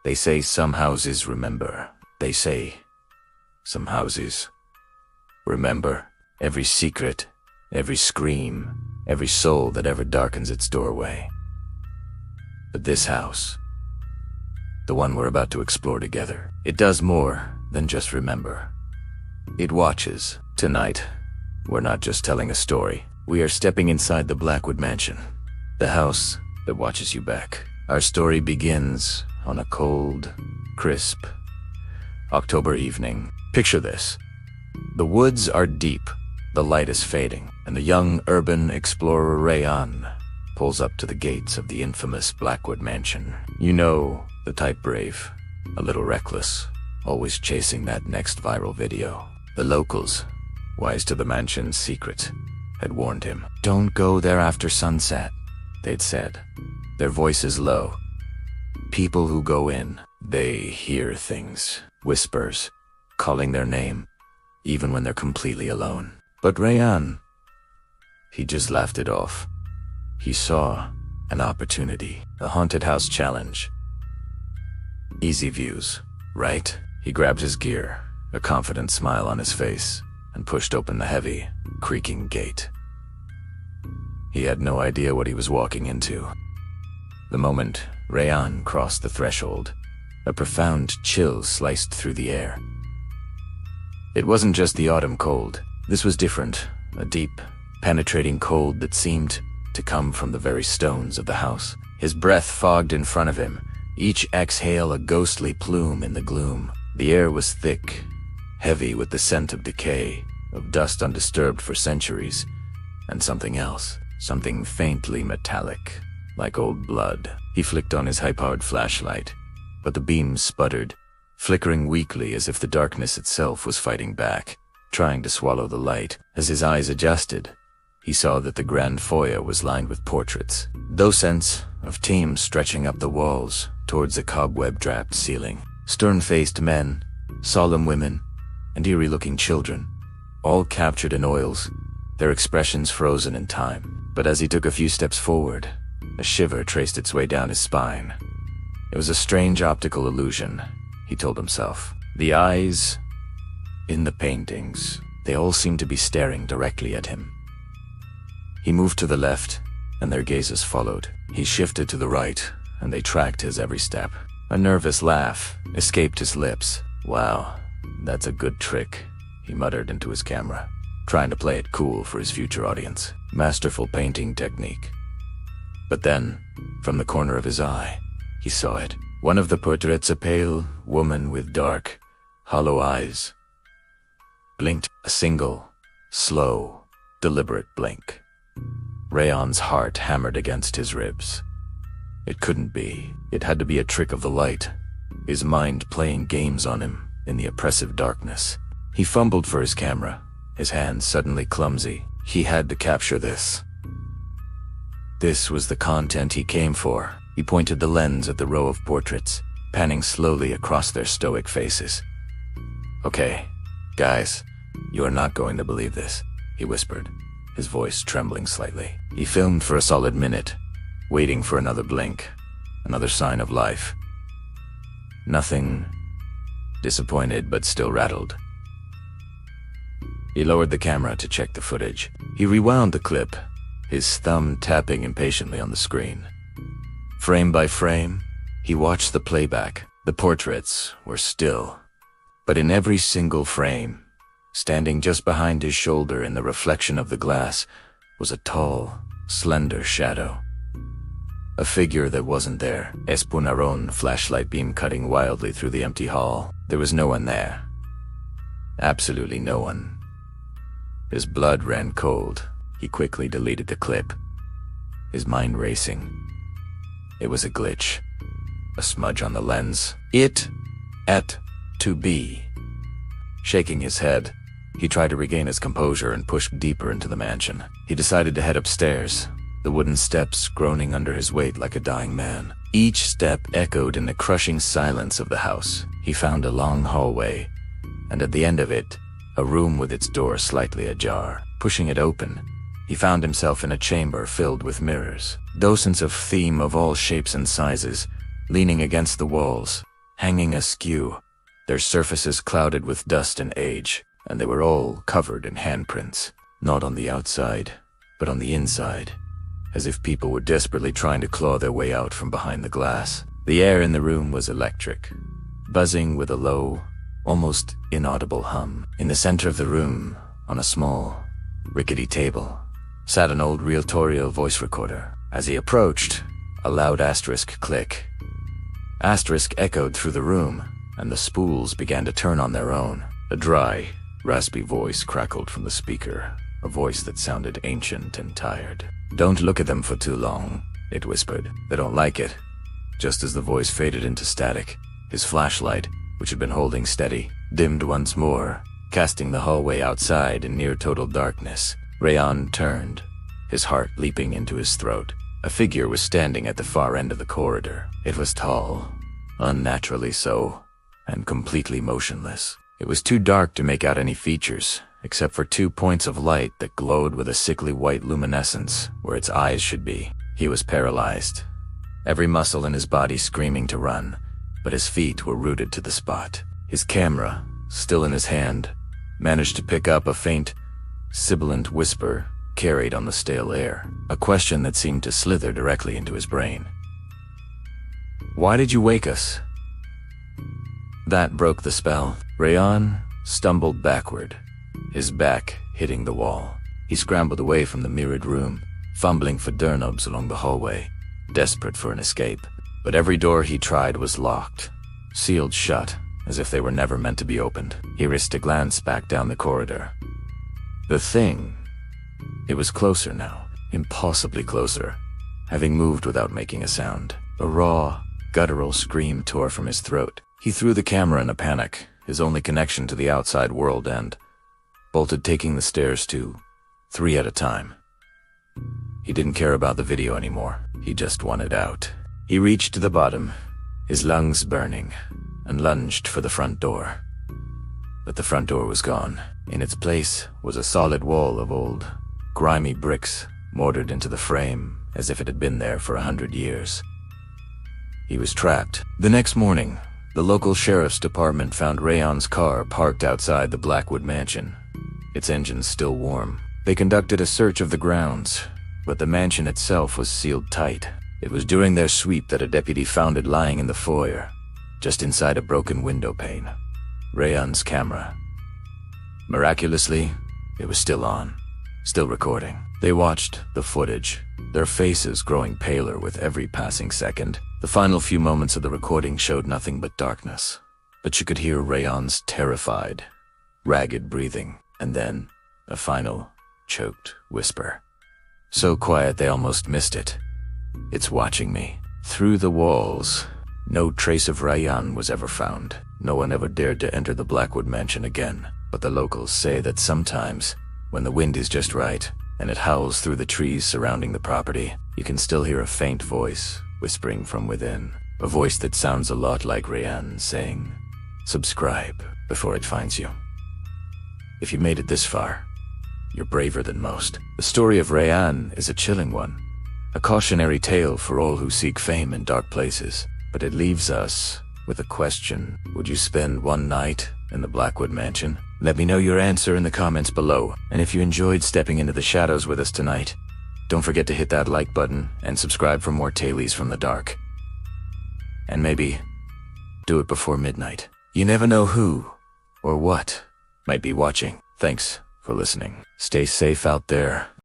They say some houses remember. They say some houses remember every secret, every scream, every soul that ever darkens its doorway. But this house, the one we're about to explore together, it does more than just remember. It watches. Tonight, we're not just telling a story. We are stepping inside the Blackwood Mansion, the house that watches you back. Our story begins on a cold, crisp October evening. Picture this. The woods are deep, the light is fading, and the young urban explorer Rayan pulls up to the gates of the infamous Blackwood Mansion. You know, the type brave, a little reckless, always chasing that next viral video. The locals, wise to the mansion's secret, had warned him. Don't go there after sunset, they'd said, their voices low. People who go in, they hear things, whispers, calling their name, even when they're completely alone. But Rayan, he just laughed it off. He saw an opportunity, a haunted house challenge. Easy views, right? He grabbed his gear, a confident smile on his face, and pushed open the heavy, creaking gate. He had no idea what he was walking into. The moment Rayan crossed the threshold, a profound chill sliced through the air. It wasn't just the autumn cold. This was different, a deep, penetrating cold that seemed to come from the very stones of the house. His breath fogged in front of him, each exhale a ghostly plume in the gloom. The air was thick, heavy with the scent of decay, of dust undisturbed for centuries, and something else, something faintly metallic, like old blood. He flicked on his high-powered flashlight, but the beams sputtered, flickering weakly as if the darkness itself was fighting back, trying to swallow the light. As his eyes adjusted, he saw that the grand foyer was lined with portraits, docents of teams stretching up the walls towards the cobweb-draped ceiling. Stern-faced men, solemn women, and eerie-looking children, all captured in oils, their expressions frozen in time. But as he took a few steps forward, a shiver traced its way down his spine. It was a strange optical illusion, he told himself. The eyes in the paintings, they all seemed to be staring directly at him. He moved to the left, and their gazes followed. He shifted to the right, and they tracked his every step. A nervous laugh escaped his lips. Wow, that's a good trick, he muttered into his camera, trying to play it cool for his future audience. Masterful painting technique. But then, from the corner of his eye, he saw it. One of the portraits, a pale woman with dark, hollow eyes, blinked a single, slow, deliberate blink. Rayan's heart hammered against his ribs. It couldn't be. It had to be a trick of the light, his mind playing games on him in the oppressive darkness. He fumbled for his camera, his hands suddenly clumsy. He had to capture this. This was the content he came for. He pointed the lens at the row of portraits, panning slowly across their stoic faces. Okay, guys, you are not going to believe this, he whispered, his voice trembling slightly. He filmed for a solid minute, waiting for another blink, another sign of life. Nothing. Disappointed but still rattled. He lowered the camera to check the footage. He rewound the clip, his thumb tapping impatiently on the screen. Frame by frame, he watched the playback. The portraits were still, but in every single frame, standing just behind his shoulder in the reflection of the glass, was a tall, slender shadow. A figure that wasn't there. Espunaron, flashlight beam cutting wildly through the empty hall. There was no one there. Absolutely no one. His blood ran cold. He quickly deleted the clip, his mind racing. It was a glitch, a smudge on the lens. It had to be. Shaking his head, he tried to regain his composure and pushed deeper into the mansion. He decided to head upstairs, the wooden steps groaning under his weight like a dying man. Each step echoed in the crushing silence of the house. He found a long hallway, and at the end of it, a room with its door slightly ajar. Pushing it open, he found himself in a chamber filled with mirrors. Docents of theme of all shapes and sizes, leaning against the walls, hanging askew, their surfaces clouded with dust and age, and they were all covered in handprints, not on the outside, but on the inside, as if people were desperately trying to claw their way out from behind the glass. The air in the room was electric, buzzing with a low, almost inaudible hum. In the center of the room, on a small, rickety table, sat an old reel-to-reel voice recorder. As he approached, a loud asterisk click. Asterisk echoed through the room, and the spools began to turn on their own. A dry, raspy voice crackled from the speaker, a voice that sounded ancient and tired. "Don't look at them for too long," it whispered. "They don't like it." Just as the voice faded into static, his flashlight, which had been holding steady, dimmed once more, casting the hallway outside in near total darkness. Rayan turned, his heart leaping into his throat. A figure was standing at the far end of the corridor. It was tall, unnaturally so, and completely motionless. It was too dark to make out any features, except for 2 points of light that glowed with a sickly white luminescence where its eyes should be. He was paralyzed, every muscle in his body screaming to run, but his feet were rooted to the spot. His camera, still in his hand, managed to pick up a faint, sibilant whisper carried on the stale air, a question that seemed to slither directly into his brain. "Why did you wake us?" That broke the spell. Rayan stumbled backward, his back hitting the wall. He scrambled away from the mirrored room, fumbling for doorknobs along the hallway, desperate for an escape. But every door he tried was locked, sealed shut, as if they were never meant to be opened. He risked a glance back down the corridor. The thing, it was closer now, impossibly closer, having moved without making a sound. A raw, guttural scream tore from his throat. He threw the camera in a panic, his only connection to the outside world, and bolted, taking the stairs to 3 at a time. He didn't care about the video anymore. He just wanted out. He reached to the bottom, his lungs burning, and lunged for the front door. But the front door was gone. In its place was a solid wall of old, grimy bricks mortared into the frame as if it had been there for 100 years. He was trapped. The next morning, the local sheriff's department found Rayan's car parked outside the Blackwood mansion, its engines still warm. They conducted a search of the grounds, but the mansion itself was sealed tight. It was during their sweep that a deputy found it lying in the foyer, just inside a broken window pane. Rayan's camera. Miraculously, it was still on, still recording. They watched the footage, their faces growing paler with every passing second. The final few moments of the recording showed nothing but darkness, but you could hear Rayan's terrified, ragged breathing, and then a final, choked whisper. So quiet they almost missed it. "It's watching me." Through the walls, no trace of Rayan was ever found. No one ever dared to enter the Blackwood mansion again, but the locals say that sometimes, when the wind is just right, and it howls through the trees surrounding the property, you can still hear a faint voice whispering from within, a voice that sounds a lot like Rayan saying, "Subscribe before it finds you." If you made it this far, you're braver than most. The story of Rayan is a chilling one, a cautionary tale for all who seek fame in dark places, but it leaves us with a question. Would you spend one night in the Blackwood mansion? Let me know your answer in the comments below, and if you enjoyed stepping into the shadows with us tonight, don't forget to hit that like button and subscribe for more Tailies from the dark. And maybe do it before midnight. You never know who or what might be watching. Thanks for listening. Stay safe out there.